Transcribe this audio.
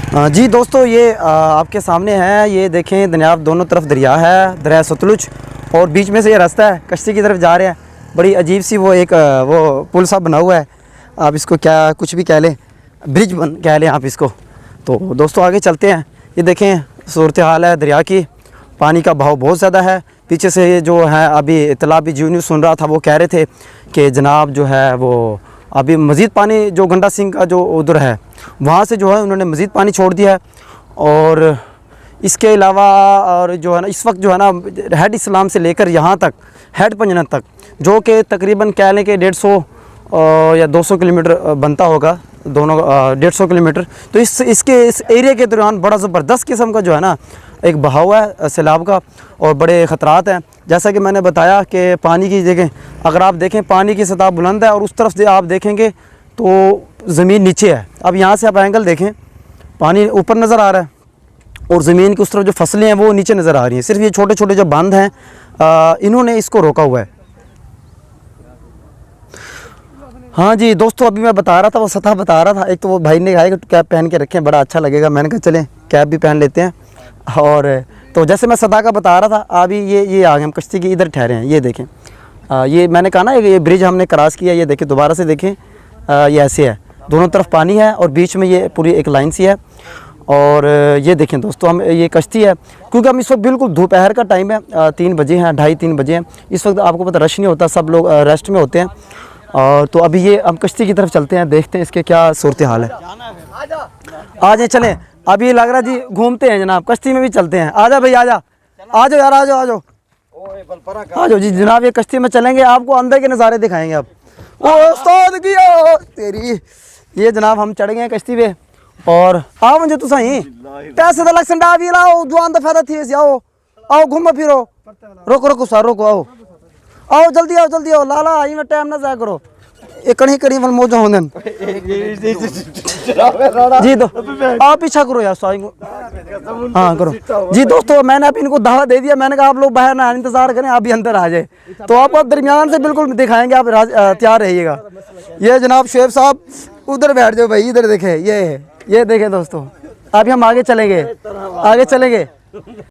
जी दोस्तों, ये आपके सामने है। ये देखें दनियाब, दोनों तरफ दरिया है, दरिया सतलुज, और बीच में से ये रास्ता है, कश्ती की तरफ जा रहे हैं। बड़ी अजीब सी वो एक वो पुल सा बना हुआ है, आप इसको क्या कुछ भी कह लें, ब्रिज बन कह लें आप इसको। तो दोस्तों आगे चलते हैं। ये देखें सूरत हाल है दरिया की, पानी का बहाव बहुत ज़्यादा है। पीछे से जो है अभी इतला भी जी न्यूज़ सुन रहा था, वो कह रहे थे कि जनाब जो है वो अभी मज़ीद पानी जो गंडा सिंह का जो उधर है वहाँ से जो है उन्होंने मज़ीद पानी छोड़ दिया है। और इसके अलावा और जो है ना इस वक्त जो है ना हेड इस्लाम से लेकर यहाँ तक हेड पंजना तक, जो कि तकरीबन कह लें कि 150 या 200 किलोमीटर बनता होगा, दोनों 150 किलोमीटर। तो इस एरिया के दौरान बड़ा ज़बरदस्त किस्म का जो है ना एक बहाव है सैलाब का, और बड़े ख़तरात हैं। जैसा कि मैंने बताया कि पानी की जगह अगर आप देखें पानी की सतह बुलंद है, और उस तरफ से आप देखेंगे तो ज़मीन नीचे है। अब यहाँ से आप एंगल देखें, पानी ऊपर नज़र आ रहा है और ज़मीन की उस तरफ जो फसलें हैं वो नीचे नज़र आ रही हैं। सिर्फ ये छोटे छोटे जो बंद हैं इन्होंने इसको रोका हुआ है। हाँ जी दोस्तों, अभी मैं बता रहा था, वो सतह बता रहा था। एक तो वो भाई ने कहा कि कैप पहन के रखें, बड़ा अच्छा लगेगा। मैंने कहा चलें कैप भी पहन लेते हैं। और तो जैसे मैं सतह का बता रहा था, अभी ये आ गए हम कश्ती की इधर ठहरे हैं। ये देखें ये मैंने कहा ना ये ब्रिज हमने क्रॉस किया। ये देखें दोबारा से देखें, ये ऐसे है, दोनों तरफ पानी है और बीच में ये पूरी एक लाइन सी है। और ये देखें दोस्तों, हम ये कश्ती है, क्योंकि हम इस वक्त बिल्कुल दोपहर का टाइम है, 3 बजे हैं, 2:30-3 बजे हैं। इस वक्त आपको पता रश नहीं होता, सब लोग रेस्ट में होते हैं। और तो अभी ये हम कश्ती की तरफ चलते हैं, देखते हैं इसके क्या सूरत हाल है। आ जाए चलें, अभी ये लग रहा जी घूमते हैं जनाब, कश्ती में भी चलते हैं। आजा भाई आजा, आ जाओ यार, आ जाओ आ जाओ आ जाओ जी जनाब। ये कश्ती में चलेंगे, आपको अंदर के नज़ारे दिखाएंगे। अब ओ उस्ताद की तेरी, ये जनाब हम चढ़ गए हैं कश्ती पे। और आओ मुझे तो सही पैसे तो लग भी लाओ, जुआन तो फायदा थी। आओ आओ घूमो फिरो, रोको रोको सर रोको, आओ आओ जल्दी आओ जल्दी आओ, लाला आई में टाइम ना जाया करो। ये कड़ी कड़ी वल मौजा होने जी। तो आप पीछा करो यार, हाँ करो जी। दोस्तों मैंने अब इनको दावा दे दिया, मैंने कहा आप लोग बाहर ना इंतजार करें, आप भी अंदर आ जाए। तो आपको दरमियान से बिल्कुल दिखाएंगे, आप तैयार रहिएगा। ये जनाब शेफ साहब उधर बैठ जाओ भाई, इधर देखे, ये देखें दोस्तों। अभी हम आगे चलेंगे, आगे चलेंगे।